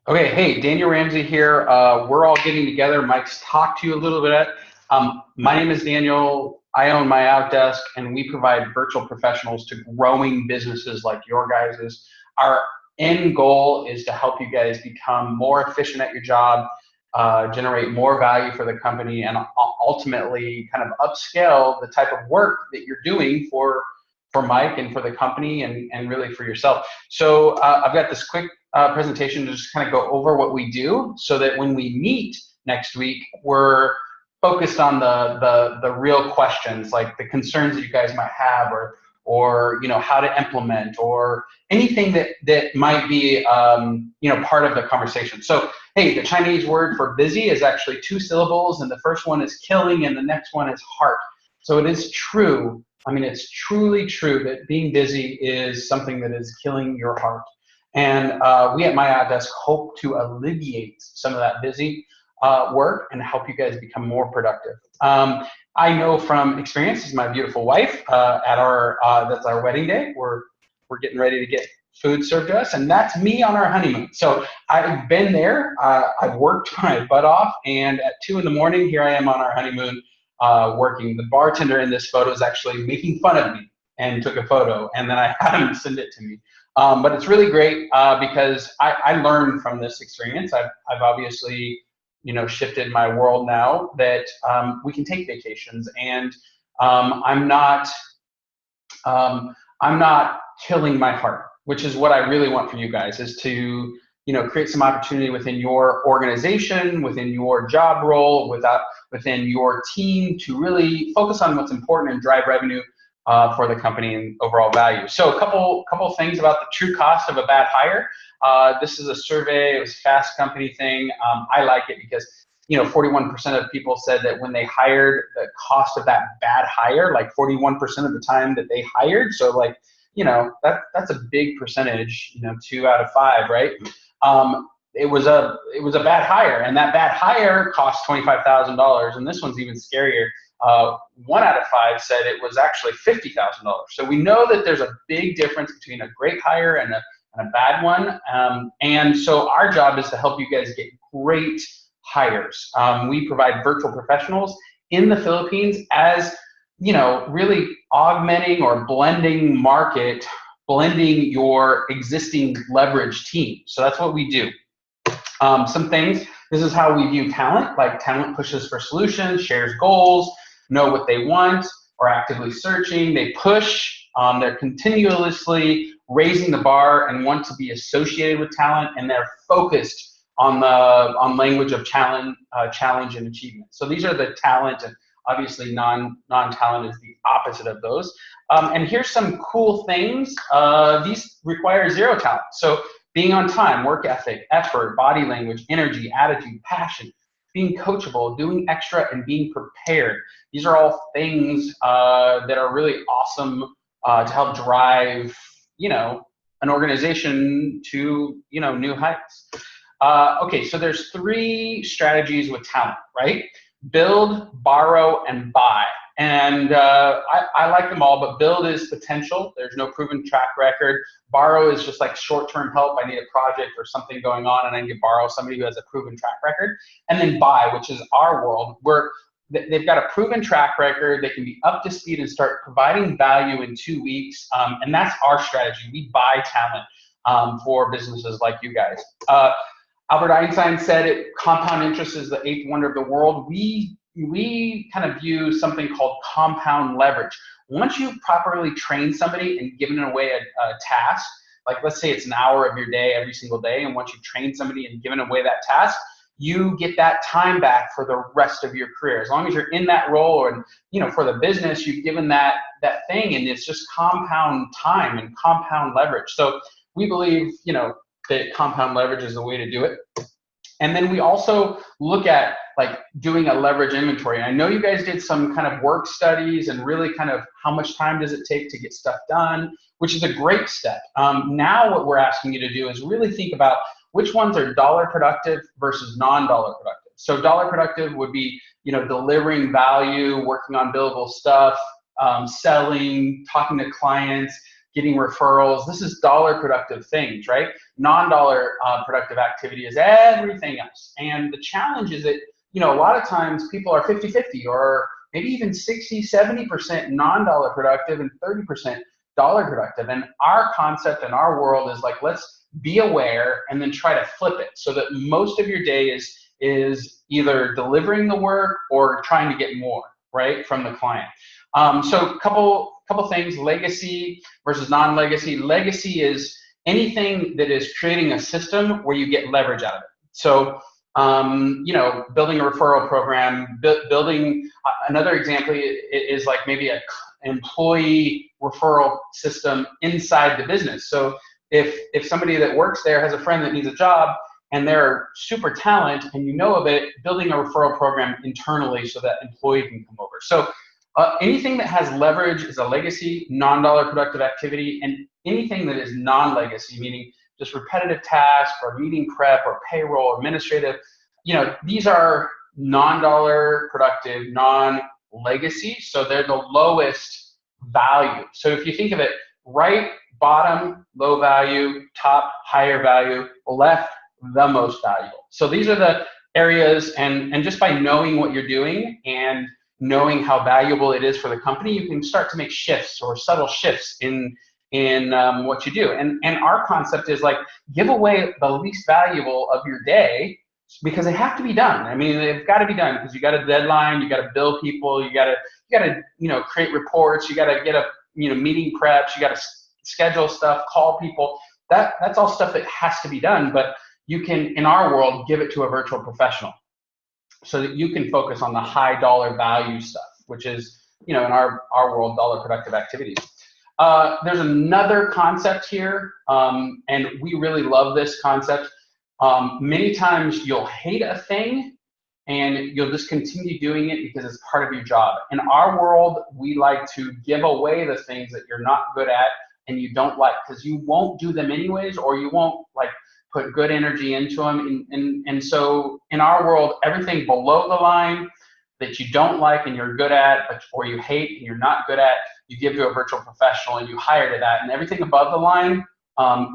Okay, hey, Daniel Ramsey here. We're all getting together. Mike's talked to you a little bit. My name is Daniel. I own MyOutDesk, and we provide virtual professionals to growing businesses like your guys's. Our end goal is to help you guys become more efficient at your job, generate more value for the company, and ultimately kind of upscale the type of work that you're doing for Mike and for the company and really for yourself. So I've got this quick presentation to just kind of go over what we do so that when we meet next week, we're focused on the real questions, like the concerns that you guys might have, or how to implement, or anything that might be part of the conversation. So hey, the Chinese word for busy is actually 2 syllables, and the first one is killing and the next one is heart. So it is true. I mean, it's truly true that being busy is something that is killing your heart. And we at MyOutDesk hope to alleviate some of that busy work and help you guys become more productive. I know from experience, this is my beautiful wife at that's our wedding day. We're getting ready to get food served to us, and that's me on our honeymoon. So I've been there. I've worked my butt off, and at 2 in the morning, here I am on our honeymoon working. The bartender in this photo is actually making fun of me and took a photo, and then I had him send it to me. But it's really great because I learned from this experience. I've obviously shifted my world now that we can take vacations, and I'm not killing my heart, which is what I really want for you guys, is to create some opportunity within your organization, within your job role, within your team, to really focus on what's important and drive revenue for the company and overall value. So a couple things about the true cost of a bad hire. This is a survey. It was a Fast Company thing. I like it because 41% of people said that when they hired, the cost of that bad hire, like 41% of the time that they hired. So like that's a big percentage. 2 out of 5, right? It was a bad hire, and that bad hire cost $25,000. And this one's even scarier. 1 out of 5 said it was actually $50,000. So we know that there's a big difference between a great hire and a bad one. And so our job is to help you guys get great hires. We provide virtual professionals in the Philippines as really augmenting or blending your existing leverage team. So that's what we do. Some things, this is how we view talent. Like, talent pushes for solutions, shares goals, know what they want, are actively searching, they push, they're continuously raising the bar and want to be associated with talent, and they're focused on language of challenge and achievement. So these are the talent, and obviously non-talent is the opposite of those. And here's some cool things. These require 0 talent. So being on time, work ethic, effort, body language, energy, attitude, passion, being coachable, doing extra, and being prepared. These are all things that are really awesome to help drive, an organization to, new heights. Okay, so there's 3 strategies with talent, right? Build, borrow, and buy. And I like them all, but build is potential. There's no proven track record. Borrow is just like short-term help. I need a project or something going on, and I need to borrow somebody who has a proven track record. And then buy, which is our world, where they've got a proven track record. They can be up to speed and start providing value in 2 weeks. And that's our strategy. We buy talent for businesses like you guys. Albert Einstein said compound interest is the 8th wonder of the world. We kind of view something called compound leverage. Once you've properly trained somebody and given away a task, like let's say it's an hour of your day every single day, and once you've trained somebody and given away that task, you get that time back for the rest of your career. As long as you're in that role, or for the business, you've given that thing, and it's just compound time and compound leverage. So we believe that compound leverage is the way to do it. And then we also look at like doing a leverage inventory. And I know you guys did some kind of work studies and really kind of how much time does it take to get stuff done, which is a great step. Now what we're asking you to do is really think about which ones are dollar productive versus non-dollar productive. So dollar productive would be, delivering value, working on billable stuff, selling, talking to clients, getting referrals. This is dollar productive things, right? Non-dollar productive activity is everything else. And the challenge is that, you know, a lot of times people are 50-50 or maybe even 60, 70% non-dollar productive and 30% dollar productive. And our concept in our world is like, let's be aware and then try to flip it so that most of your day is either delivering the work or trying to get more, right, from the client. So couple things, legacy versus non-legacy. Legacy is anything that is creating a system where you get leverage out of it. So, you know, building a referral program, building, another example is like maybe an employee referral system inside the business. So if somebody that works there has a friend that needs a job and they're super talent and you know of it, building a referral program internally so that employee can come over. So anything that has leverage is a legacy, non-dollar productive activity, and anything that is non-legacy, meaning just repetitive tasks or meeting prep or payroll or administrative, you know, these are non-dollar productive, non-legacy, so they're the lowest value. So if you think of it, right bottom, low value, top, higher value, left, the most valuable. So these are the areas, and just by knowing what you're doing and knowing how valuable it is for the company, you can start to make shifts or subtle shifts in what you do. And our concept is like, give away the least valuable of your day because they have to be done. I mean, they've got to be done because you got a deadline, you got to bill people, you got to you know, create reports, you got to get a, you know, meeting preps, you got to schedule stuff, call people. That's all stuff that has to be done, but you can, in our world, give it to a virtual professional so that you can focus on the high dollar value stuff, which is, you know, in our world, dollar productive activities. There's another concept here, and we really love this concept. Many times you'll hate a thing and you'll just continue doing it because it's part of your job. In our world, we like to give away the things that you're not good at and you don't like because you won't do them anyways, or you won't like put good energy into them. And so in our world, everything below the line that you don't like and you're good at, or you hate and you're not good at, you give to a virtual professional and you hire to that. And everything above the line,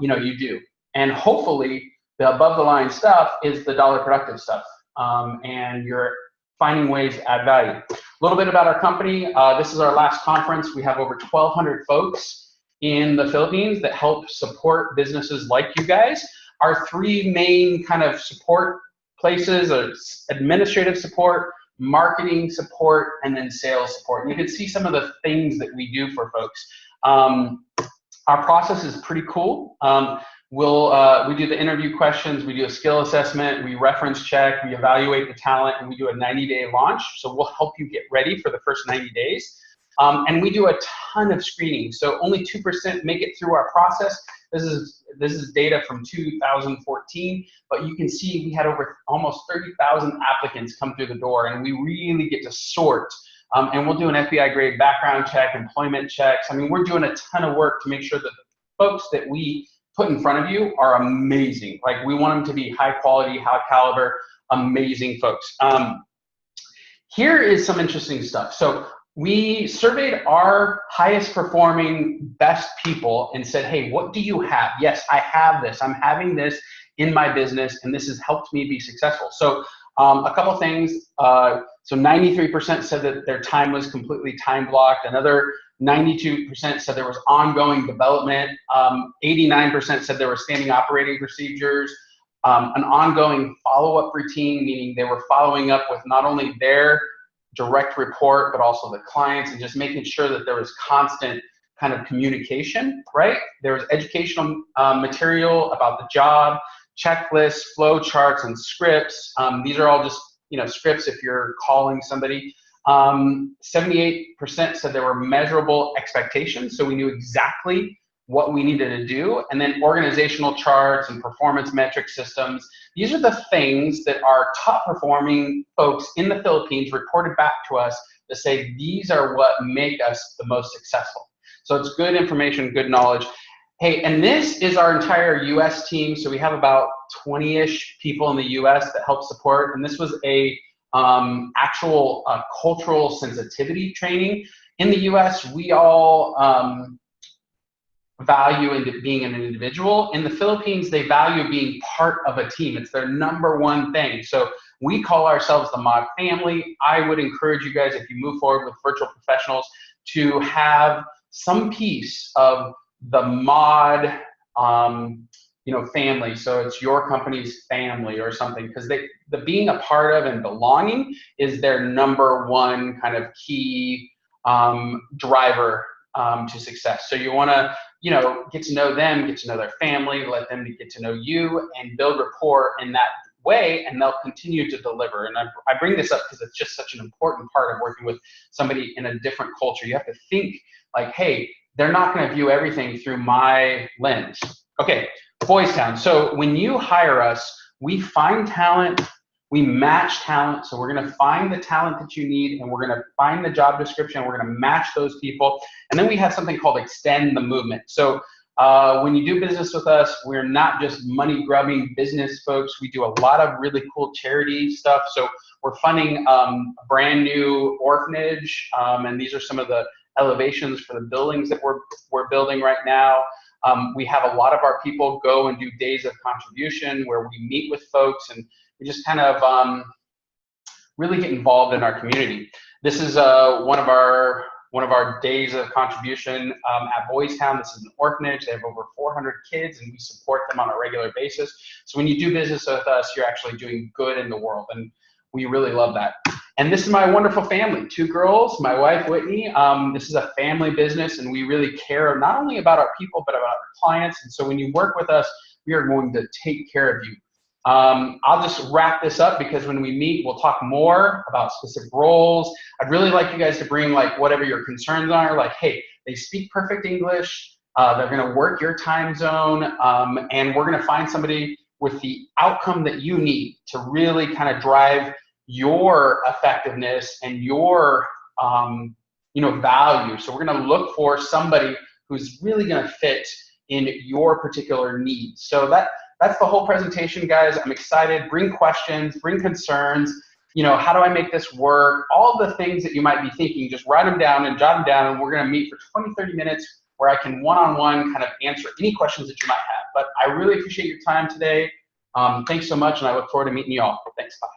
you know, you do. And hopefully the above the line stuff is the dollar productive stuff. And you're finding ways to add value. A little bit about our company. This is our last conference. We have over 1,200 folks in the Philippines that help support businesses like you guys. Our three main kind of support places are administrative support, marketing support, and then sales support. And you can see some of the things that we do for folks. Our process is pretty cool. We do the interview questions, we do a skill assessment, we reference check, we evaluate the talent, and we do a 90-day launch. So we'll help you get ready for the first 90 days. And we do a ton of screening. So only 2% make it through our process. This is data from 2014, but you can see we had over almost 30,000 applicants come through the door, and we really get to sort. And we'll do an FBI grade background check, employment checks. I mean, we're doing a ton of work to make sure that the folks that we put in front of you are amazing. Like, we want them to be high quality, high caliber, amazing folks. Here is some interesting stuff. So we surveyed our highest performing, best people and said, hey, what do you have? Yes, I have this. I'm having this in my business, and this has helped me be successful. So a couple things. So 93% said that their time was completely time blocked. Another 92% said there was ongoing development. 89% said there were standing operating procedures. An ongoing follow-up routine, meaning they were following up with not only their direct report, but also the clients, and just making sure that there was constant kind of communication, right? There was educational material about the job, checklists, flow charts, and scripts. These are all just, you know, scripts if you're calling somebody. 78% said there were measurable expectations, so we knew exactly what we needed to do. And then organizational charts and performance metric systems. These are the things that our top performing folks in the Philippines reported back to us to say, these are what make us the most successful. So it's good information, good knowledge. Hey, and this is our entire US team. So we have about 20-ish people in the US that help support. And this was a actual cultural sensitivity training. In the US, we all, value into being an individual. In the Philippines, they value being part of a team. It's their #1 thing. So we call ourselves the Mod family. I would encourage you guys, if you move forward with virtual professionals, to have some piece of the Mod family. So it's your company's family or something, because the being a part of and belonging is their #1 kind of key driver to success. So you want to, get to know them, get to know their family, let them get to know you, and build rapport in that way, and they'll continue to deliver. And I bring this up because it's just such an important part of working with somebody in a different culture. You have to think like, hey, they're not going to view everything through my lens. Okay, Boys Town. So when you hire us, we find talent, we match talent. So we're going to find the talent that you need, and we're going to find the job description. We're going to match those people. And then we have something called Extend the Movement. So when you do business with us, we're not just money grubbing business folks. We do a lot of really cool charity stuff. So we're funding a brand new orphanage. And these are some of the elevations for the buildings that we're building right now. We have a lot of our people go and do days of contribution where we meet with folks, and we just kind of really get involved in our community. This is one of our days of contribution at Boys Town. This is an orphanage. They have over 400 kids, and we support them on a regular basis. So when you do business with us, you're actually doing good in the world, and we really love that. And this is my wonderful family, 2 girls, my wife, Whitney. This is a family business, and we really care not only about our people, but about our clients. And so when you work with us, we are going to take care of you. I'll just wrap this up, because when we meet, we'll talk more about specific roles. I'd really like you guys to bring like whatever your concerns are, like, hey, they speak perfect English, they're gonna work your time zone, and we're gonna find somebody with the outcome that you need to really kind of drive your effectiveness and your value. So we're going to look for somebody who's really going to fit in your particular needs. So that's the whole presentation, guys. I'm excited. Bring questions, bring concerns. How do I make this work? All the things that you might be thinking, just write them down and jot them down, and we're going to meet for 20-30 minutes where I can one-on-one kind of answer any questions that you might have. But I really appreciate your time today. Thanks so much, and I look forward to meeting you all. Thanks. Bye.